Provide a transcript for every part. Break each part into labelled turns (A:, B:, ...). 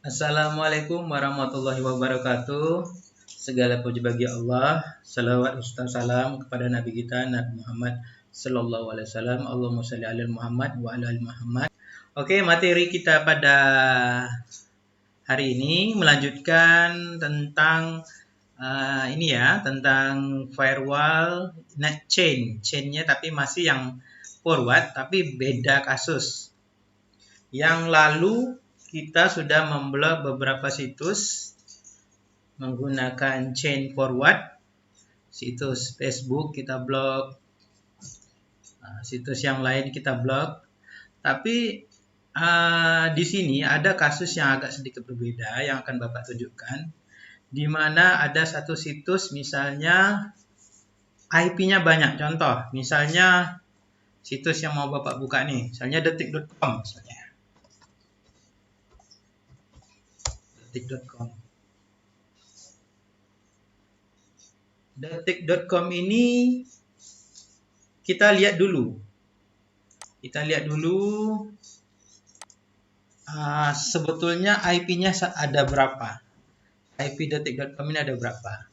A: Assalamualaikum warahmatullahi wabarakatuh. Segala puji bagi Allah. Salawat ustaz salam kepada Nabi kita Nabi Muhammad Sallallahu Alaihi Wasallam. Allahumma sholli ala Muhammad wa ala ali Muhammad. Oke, materi kita pada hari ini melanjutkan tentang tentang firewall net chainnya tapi masih yang forward tapi beda kasus. Yang lalu kita sudah memblok beberapa situs menggunakan chain forward. Situs Facebook kita blok, situs yang lain kita blok. Tapi di sini ada kasus yang agak sedikit berbeda yang akan Bapak tunjukkan, di mana ada satu situs misalnya IP-nya banyak. Contoh, misalnya situs yang mau Bapak buka nih, misalnya detik.com misalnya. Detik.com. Detik.com ini kita lihat dulu. Sebetulnya IP-nya ada berapa. IP detik.com ini ada berapa.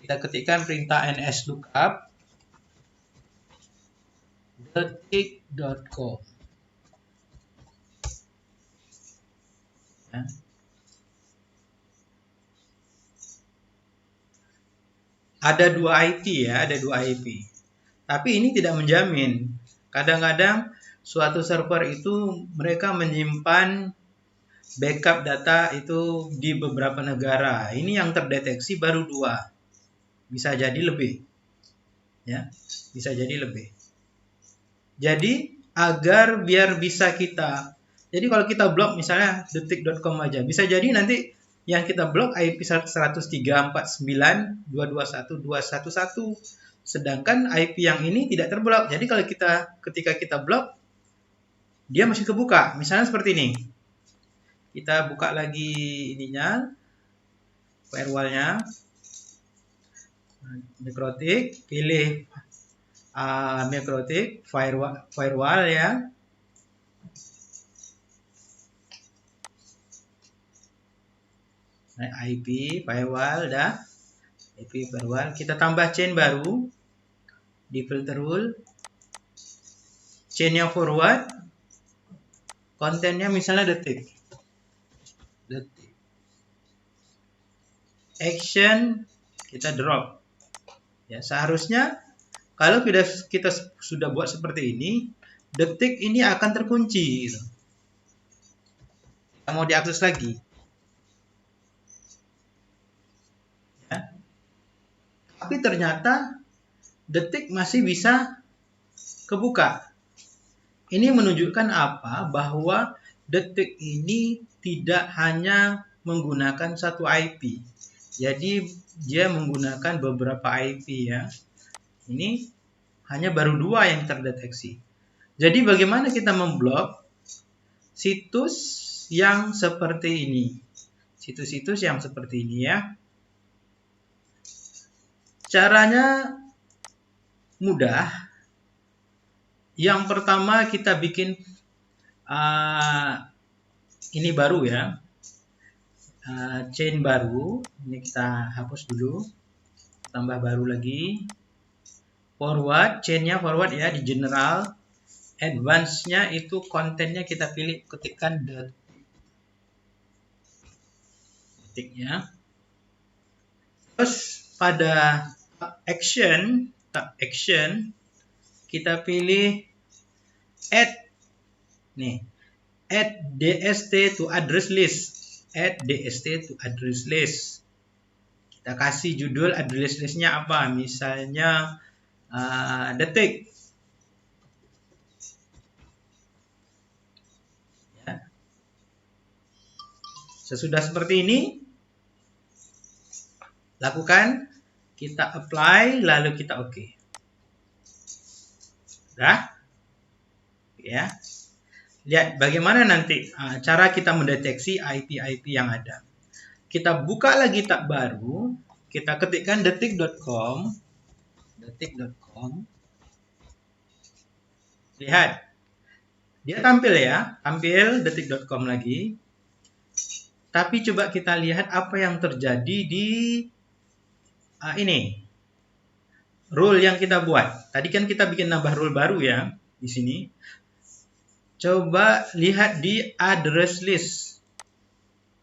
A: Kita ketikkan perintah ns lookup detik.com. Ada dua IP ya, ada dua IP. Tapi ini tidak menjamin. Kadang-kadang suatu server itu mereka menyimpan backup data itu di beberapa negara. Ini yang terdeteksi baru 2. Bisa jadi lebih. Ya, bisa jadi lebih. Jadi agar biar bisa kita. Jadi kalau kita blok misalnya detik.com aja, bisa jadi nanti yang kita blok IP 103.49.221.211, sedangkan IP yang ini tidak terblok. Jadi kalau ketika kita blok, dia masih kebuka. Misalnya seperti ini. Kita buka lagi ininya, firewallnya, Mikrotik, pilih Mikrotik firewall ya. IP firewall dah. IP firewall, kita tambah chain baru di filter rule. Chain yang forward, kontennya misalnya detik. Action kita drop. Ya, seharusnya kalau kita sudah buat seperti ini, detik ini akan terkunci gitu. Kita mau diakses lagi. Ya. Tapi ternyata detik masih bisa kebuka. Ini menunjukkan apa? Bahwa detik ini tidak hanya menggunakan satu IP. Jadi dia menggunakan beberapa IP ya. Ini hanya baru 2 yang terdeteksi. Jadi bagaimana kita memblok situs yang seperti ini? Situs-situs yang seperti ini ya. Caranya mudah. Yang pertama kita bikin ini baru ya. Chain baru. Ini kita hapus dulu. Tambah baru lagi. Forward, chainnya forward ya di general. Advance-nya itu kontennya kita pilih, ketikkan detiknya. Terus pada tab action kita pilih add DST to address list. Add DST to address list. Kita kasih judul address listnya apa? Misalnya detik. Ya. Sesudah seperti ini, lakukan, kita apply, lalu kita OK. Sudah? Ya. Lihat bagaimana nanti cara kita mendeteksi IP-IP yang ada. Kita buka lagi tab baru, kita ketikkan detik.com. Lihat. Dia tampil ya, tampil detik.com lagi. Tapi coba kita lihat apa yang terjadi di ini rule yang kita buat. Tadi kan kita bikin nambah rule baru ya di sini. Coba lihat di address list.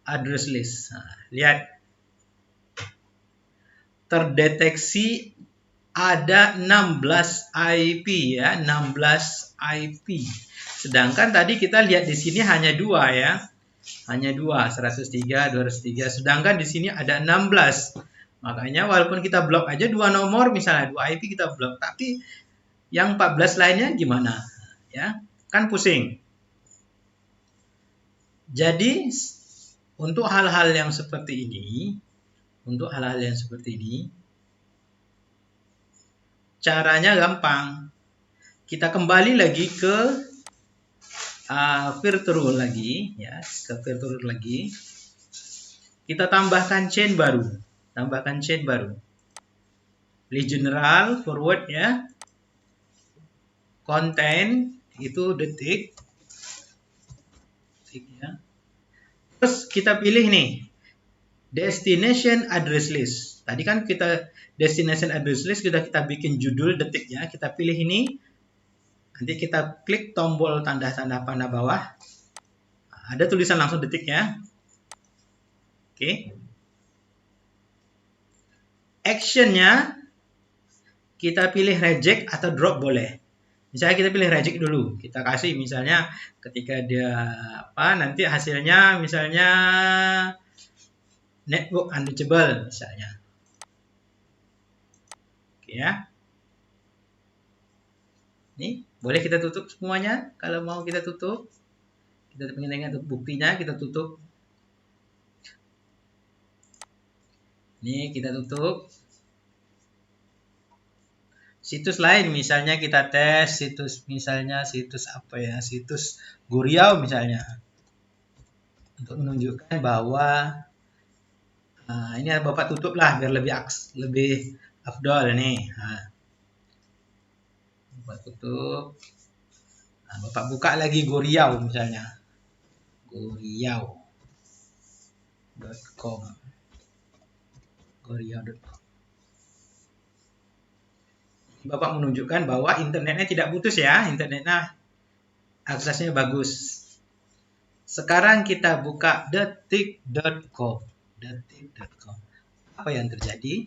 A: Address list. Nah, lihat. Terdeteksi ada 16 IP ya, 16 IP. Sedangkan tadi kita lihat di sini hanya 2 ya. Hanya 2, 103, 203. Sedangkan di sini ada 16. Makanya walaupun kita blok aja 2 nomor, misalnya 2 IP kita blok, tapi yang 14 lainnya gimana? Ya, kan pusing. Jadi untuk hal-hal yang seperti ini, caranya gampang. Kita kembali lagi ke virtual lagi, ya, ke virtual lagi. Kita tambahkan chain baru, Pilih general, forward ya. Content itu detik ya. Terus kita pilih nih destination address list. Tadi kan kita destination address list sudah kita bikin judul detik ya. Kita pilih ini. Nanti kita klik tombol tanda-tanda panah bawah. Ada tulisan langsung detik ya. Oke. Actionnya kita pilih reject atau drop boleh. Misalnya kita pilih reject dulu. Kita kasih misalnya ketika dia nanti hasilnya misalnya network unreachable misalnya. Oke ya. Ini boleh kita tutup semuanya kalau mau kita tutup. Kita pengen untuk buktinya kita tutup. Ini kita tutup. Situs lain misalnya kita tes situs apa ya, situs Guriau misalnya, untuk menunjukkan bahwa ini Bapak tutup lah biar lebih afdol nih. Bapak tutup. Bapak buka lagi Guriau misalnya, guriau.com. Bapak menunjukkan bahwa internetnya tidak putus ya, internetnya aksesnya bagus. Sekarang kita buka detik.com. Apa yang terjadi?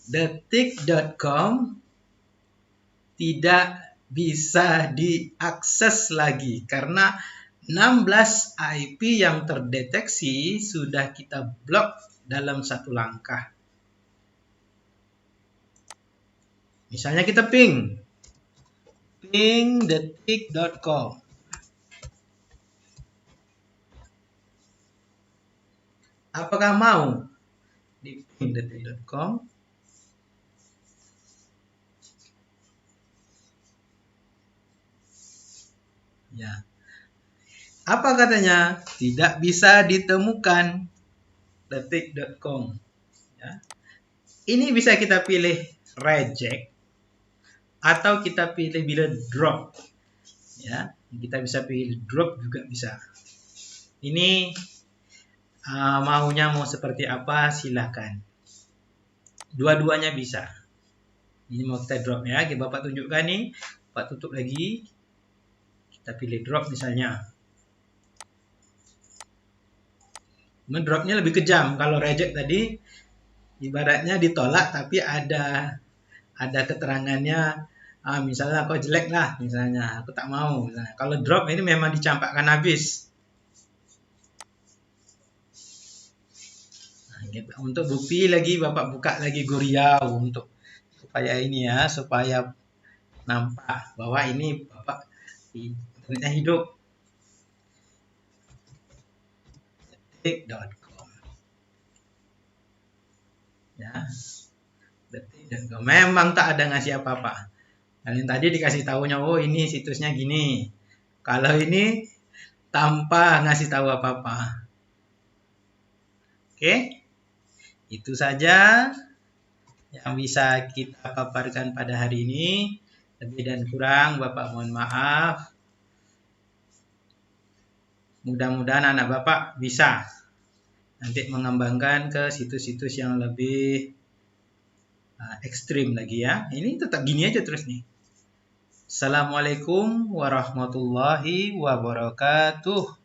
A: Detik.com tidak bisa diakses lagi karena 16 IP yang terdeteksi sudah kita blok dalam satu langkah. Misalnya kita ping detik.com. Apakah mau di ping detik.com? Ya. Apa katanya? Tidak bisa ditemukan detik.com. Ya. Ini bisa kita pilih reject atau kita pilih drop. Ya, kita bisa pilih drop juga bisa. Ini maunya mau seperti apa silahkan. Dua-duanya bisa. Ini mau kita drop ya. Bapak tunjukkan nih. Bapak tutup lagi. Kita pilih drop misalnya. Dropnya lebih kejam. Kalau reject tadi ibaratnya ditolak tapi ada keterangannya, misalnya kok jelek lah, misalnya aku tak mau. Misalnya. Kalau drop ini memang dicampakkan habis. Nah, gitu. Untuk bukti lagi Bapak buka lagi Guriau untuk supaya ini ya, supaya nampak bahwa ini Bapak internetnya hidup. Detik.com. Ya. Detik.com. Memang tak ada ngasih apa-apa. Kalian tadi dikasih tahunya, oh ini situsnya gini. Kalau ini tanpa ngasih tahu apa-apa. Oke. Itu saja yang bisa kita paparkan pada hari ini. Lebih dan kurang Bapak mohon maaf. Mudah-mudahan anak Bapak bisa nanti mengembangkan ke situs-situs yang lebih ekstrim lagi ya. Ini tetap gini aja terus nih. Assalamualaikum warahmatullahi wabarakatuh.